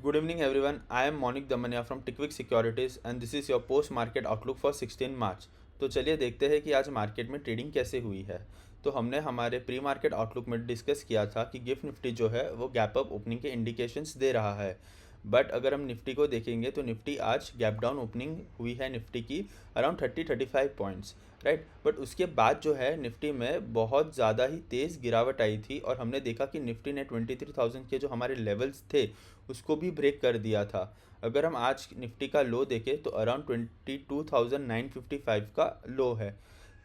Good evening, everyone. I am Monique Damania from Tickwick Securities and this is your post market outlook for 16 मार्च। तो चलिए देखते हैं कि आज मार्केट में ट्रेडिंग कैसे हुई है। तो हमने हमारे प्री मार्केट आउटलुक में डिस्कस किया था कि गिफ्ट निफ्टी जो है वो गैप अप ओपनिंग के इंडिकेशंस दे रहा है। बट अगर हम निफ्टी को देखेंगे तो निफ्टी आज गैप डाउन ओपनिंग हुई है निफ्टी की अराउंड 30-35 पॉइंट्स, राइट। बट उसके बाद जो है निफ्टी में बहुत ज़्यादा ही तेज़ गिरावट आई थी और हमने देखा कि निफ्टी ने 23,000 के जो हमारे लेवल्स थे उसको भी ब्रेक कर दिया था। अगर हम आज निफ्टी का लो देखें तो अराउंड 22,955 का लो है।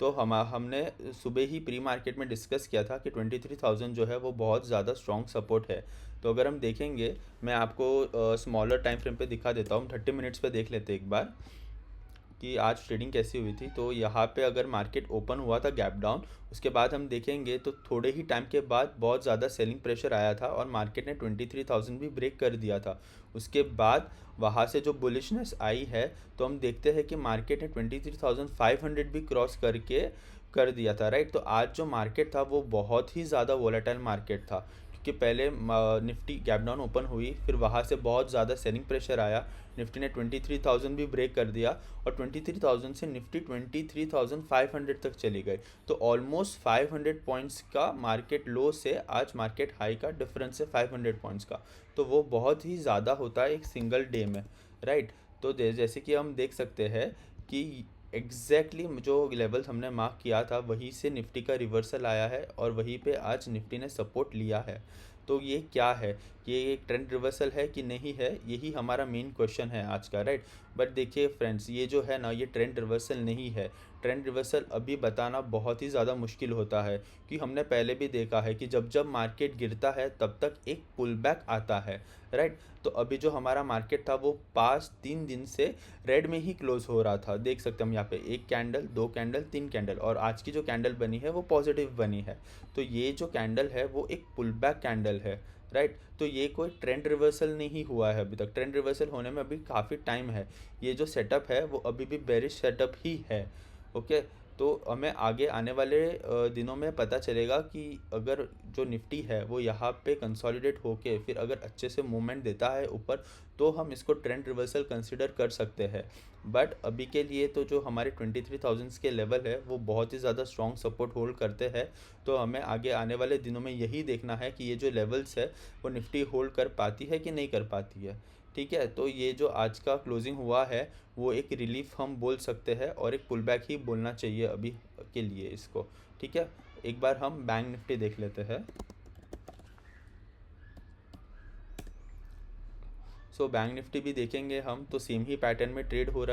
तो हमने सुबह ही प्री मार्केट में डिस्कस किया था कि 23,000 जो है वो बहुत ज़्यादा स्ट्रॉन्ग सपोर्ट है। तो अगर हम देखेंगे, मैं आपको स्मॉलर टाइम फ्रेम पे दिखा देता हूँ, 30 मिनट्स पे देख लेते हैं एक बार कि आज ट्रेडिंग कैसी हुई थी। तो यहाँ पे अगर मार्केट ओपन हुआ था गैप डाउन, उसके बाद हम देखेंगे तो थोड़े ही टाइम के बाद बहुत ज़्यादा सेलिंग प्रेशर आया था और मार्केट ने 23,000 भी ब्रेक कर दिया था। उसके बाद वहाँ से जो बुलिशनेस आई है तो हम देखते हैं कि मार्केट ने 23,500 भी क्रॉस करके कर दिया था, राइट। तो आज जो मार्केट था वो बहुत ही ज़्यादा वोलेटाइल मार्केट था क्योंकि पहले निफ्टी गैप डाउन ओपन हुई, फिर वहाँ से बहुत ज़्यादा सेलिंग प्रेशर आया, निफ्टी ने 23,000 भी ब्रेक कर दिया और 23,000 से निफ्टी 23,500 तक चली गई। तो ऑलमोस्ट 500 पॉइंट्स का मार्केट लो से आज मार्केट हाई का डिफरेंस है 500 पॉइंट्स का। तो वो बहुत ही ज़्यादा होता है एक सिंगल डे में, राइट। तो जैसे कि हम देख सकते हैं कि जो लेवल्स हमने मार्क किया था वहीं से निफ्टी का रिवर्सल आया है और वहीं पे आज निफ्टी ने सपोर्ट लिया है। तो ये क्या है, ये एक ट्रेंड रिवर्सल है कि नहीं है, यही हमारा मेन क्वेश्चन है आज का, राइट। बट देखिए फ्रेंड्स, ये जो है ना, ये ट्रेंड रिवर्सल नहीं है। ट्रेंड रिवर्सल अभी बताना बहुत ही ज़्यादा मुश्किल होता है कि हमने पहले भी देखा है कि जब जब मार्केट गिरता है तब तक एक पुल बैक आता है, राइट। तो अभी जो हमारा मार्केट था वो पास्ट 3 दिन से रेड में ही क्लोज हो रहा था। देख सकते हैं हम यहाँ पे एक कैंडल, दो कैंडल, तीन कैंडल और आज की जो कैंडल बनी है वो पॉजिटिव बनी है। तो ये जो कैंडल है वो एक पुल बैक कैंडल है, राइट। तो ये कोई ट्रेंड रिवर्सल नहीं हुआ है अभी तक। ट्रेंड रिवर्सल होने में अभी काफ़ी टाइम है। ये जो सेटअप है वो अभी भी बेरिश सेटअप ही है, ओके। तो हमें आगे आने वाले दिनों में पता चलेगा कि अगर जो निफ्टी है वो यहाँ पे कंसोलिडेट होके फिर अगर अच्छे से मूवमेंट देता है ऊपर तो हम इसको ट्रेंड रिवर्सल कंसिडर कर सकते हैं। बट अभी के लिए तो जो हमारे 23,000 के लेवल है वो बहुत ही ज़्यादा स्ट्रॉन्ग सपोर्ट होल्ड करते हैं। तो हमें आगे आने वाले दिनों में यही देखना है कि ये जो लेवल्स है वो निफ्टी होल्ड कर पाती है कि नहीं कर पाती है, ठीक है। तो ये जो आज का क्लोजिंग हुआ है वो एक रिलीफ हम बोल सकते हैं और एक पुल बैक ही बोलना चाहिए अभी के लिए इसको, ठीक है। एक बार हम बैंक निफ्टी देख लेते हैं। सो बैंक निफ्टी भी देखेंगे हम तो सेम ही पैटर्न में ट्रेड हो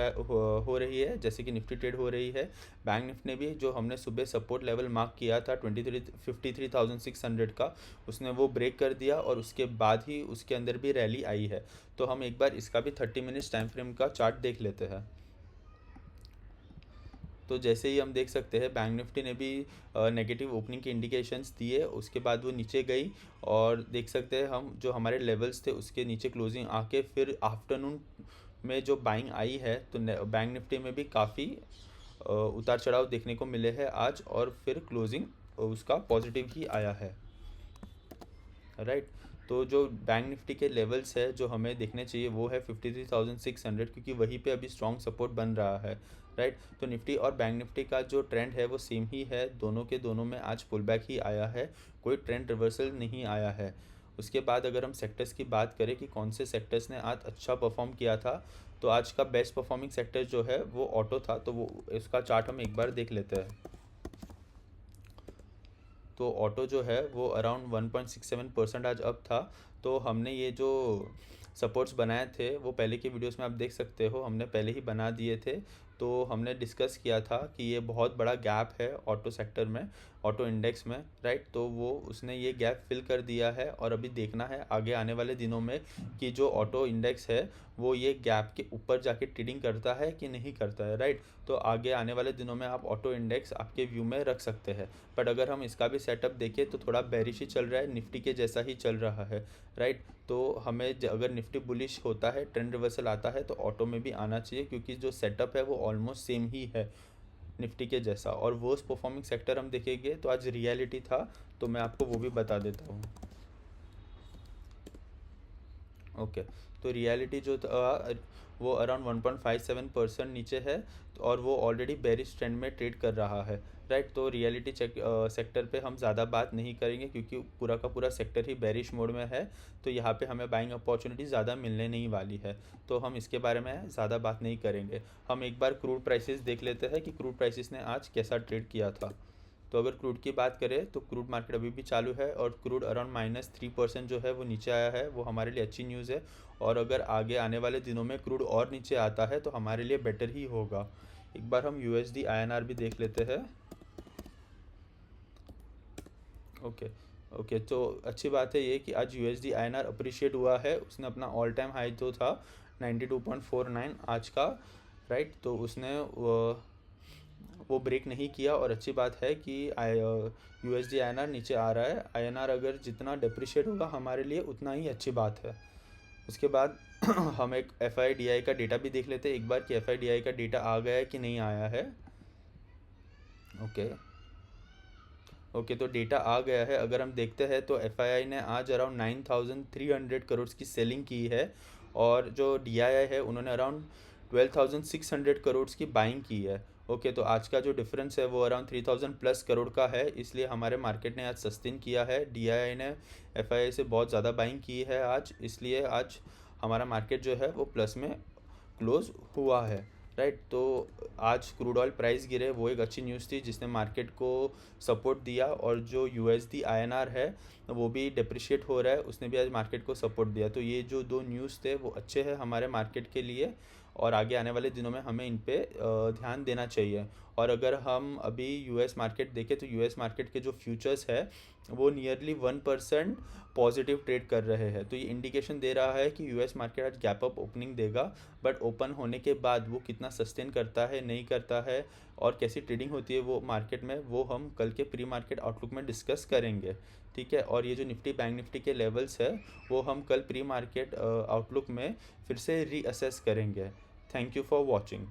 रही है जैसे कि निफ्टी ट्रेड हो रही है। बैंक निफ्टी ने भी जो हमने सुबह सपोर्ट लेवल मार्क किया था 53,600 का, उसने वो ब्रेक कर दिया और उसके बाद ही उसके अंदर भी रैली आई है। तो हम एक बार इसका भी 30 मिनट्स टाइम फ्रेम का चार्ट देख लेते हैं। तो जैसे ही हम देख सकते हैं बैंक निफ्टी ने भी नेगेटिव ओपनिंग के इंडिकेशंस दिए, उसके बाद वो नीचे गई और देख सकते हैं हम जो हमारे लेवल्स थे उसके नीचे क्लोजिंग आके फिर आफ्टरनून में जो बाइंग आई है तो बैंक निफ्टी में भी काफ़ी उतार चढ़ाव देखने को मिले हैं आज और फिर क्लोजिंग उसका पॉजिटिव ही आया है, राइट। तो जो बैंक निफ्टी के लेवल्स है जो हमें देखने चाहिए वो है 53,600 क्योंकि वहीं पे अभी स्ट्रॉन्ग सपोर्ट बन रहा है, राइट। तो निफ्टी और बैंक निफ्टी का जो ट्रेंड है वो सेम ही है, दोनों के दोनों में आज पुल बैक ही आया है, कोई ट्रेंड रिवर्सल नहीं आया है। उसके बाद अगर हम सेक्टर्स की बात करें कि कौन से सेक्टर्स ने आज अच्छा परफॉर्म किया था, तो आज का बेस्ट परफॉर्मिंग सेक्टर जो है वो ऑटो था। तो वो इसका चार्ट हम एक बार देख लेते हैं। तो ऑटो जो है वो अराउंड 1.67% आज अप था। तो हमने ये जो सपोर्ट्स बनाए थे वो पहले की वीडियोस में आप देख सकते हो, हमने पहले ही बना दिए थे। तो हमने डिस्कस किया था कि ये बहुत बड़ा गैप है ऑटो सेक्टर में, ऑटो इंडेक्स में, राइट। तो वो उसने ये गैप फिल कर दिया है और अभी देखना है आगे आने वाले दिनों में कि जो ऑटो इंडेक्स है वो ये गैप के ऊपर जाके ट्रेडिंग करता है कि नहीं करता है, राइट। तो आगे आने वाले दिनों में आप ऑटो इंडेक्स आपके व्यू में रख सकते हैं। बट अगर हम इसका भी सेटअप देखें तो थोड़ा बेरिश ही चल रहा है, निफ्टी के जैसा ही चल रहा है, राइट। तो हमें अगर निफ्टी बुलिश होता है, ट्रेंड रिवर्सल आता है, तो ऑटो में भी आना चाहिए क्योंकि जो सेटअप है वो ऑलमोस्ट सेम ही है निफ्टी के जैसा। और वर्स्ट परफॉर्मिंग सेक्टर हम देखेंगे तो आज रियलिटी था, तो मैं आपको वो भी बता देता हूँ। ओके, तो रियलिटी जो था वो अराउंड 1.57% नीचे है, और वो ऑलरेडी बेरिश ट्रेंड में ट्रेड कर रहा है, राइट। तो रियलिटी सेक्टर पे हम ज़्यादा बात नहीं करेंगे क्योंकि पूरा का पूरा सेक्टर ही बेरिश मोड में है, तो यहाँ पे हमें बाइंग अपॉर्चुनिटी ज़्यादा मिलने नहीं वाली है, तो हम इसके बारे में ज़्यादा बात नहीं करेंगे। हम एक बार क्रूड प्राइसेस देख लेते हैं कि क्रूड प्राइसेस ने आज कैसा ट्रेड किया था। तो अगर क्रूड की बात करें तो क्रूड मार्केट अभी भी चालू है, और क्रूड अराउंड -3% जो है वो नीचे आया है, वो हमारे लिए अच्छी न्यूज़ है। और अगर आगे आने वाले दिनों में क्रूड और नीचे आता है तो हमारे लिए बेटर ही होगा। एक बार हम यूएसडी आईएनआर भी देख लेते हैं। ओके, ओके, तो अच्छी बात है ये कि आज यूएसडी आईएनआर अप्रिशिएट हुआ है। उसने अपना ऑल टाइम हाई जो था 92.49 आज का, राइट, तो उसने वो ब्रेक नहीं किया, और अच्छी बात है कि यूएसडी आईएनआर नीचे आ रहा है। आईएनआर अगर जितना डिप्रिशिएट होगा हमारे लिए उतना ही अच्छी बात है। उसके बाद हम एक एफआईडीआई का डेटा भी देख लेते हैं एक बार कि एफआईडीआई का डेटा आ गया है कि नहीं आया है। ओके, ओके, तो डेटा आ गया है। अगर हम देखते हैं तो एफआईआई ने आज अराउंड 9300 करोड़ की सेलिंग की है, और जो डीआईआई है उन्होंने अराउंड 12600 करोड़ की बाइंग की है। ओके, तो आज का जो डिफरेंस है वो अराउंड 3000 प्लस करोड़ का है, इसलिए हमारे मार्केट ने आज सस्टेन किया है। डीआईआई ने एफआईआई से बहुत ज़्यादा बाइंग की है आज, इसलिए आज हमारा मार्केट जो है वो प्लस में क्लोज हुआ है, राइट। तो आज क्रूड ऑयल प्राइस गिरे, वो एक अच्छी न्यूज़ थी जिसने मार्केट को सपोर्ट दिया, और जो यूएसडी आईएनआर है वो भी डिप्रिशिएट हो रहा है, उसने भी आज मार्केट को सपोर्ट दिया। तो ये जो दो न्यूज़ थे वो अच्छे हैं हमारे मार्केट के लिए, और आगे आने वाले दिनों में हमें इन पे ध्यान देना चाहिए। और अगर हम अभी यूएस मार्केट देखें तो यूएस मार्केट के जो फ्यूचर्स है वो नियरली 1% पॉजिटिव ट्रेड कर रहे हैं, तो ये इंडिकेशन दे रहा है कि यूएस मार्केट आज गैप अप ओपनिंग देगा। बट ओपन होने के बाद वो कितना सस्टेन करता है, नहीं करता है, और कैसी ट्रेडिंग होती है वो मार्केट में, वो हम कल के प्री मार्केट आउटलुक में डिस्कस करेंगे, ठीक है। और ये जो निफ्टी बैंक निफ्टी के लेवल्स है वो हम कल प्री मार्केट आउटलुक में फिर से रीअसेस करेंगे। Thank you for watching.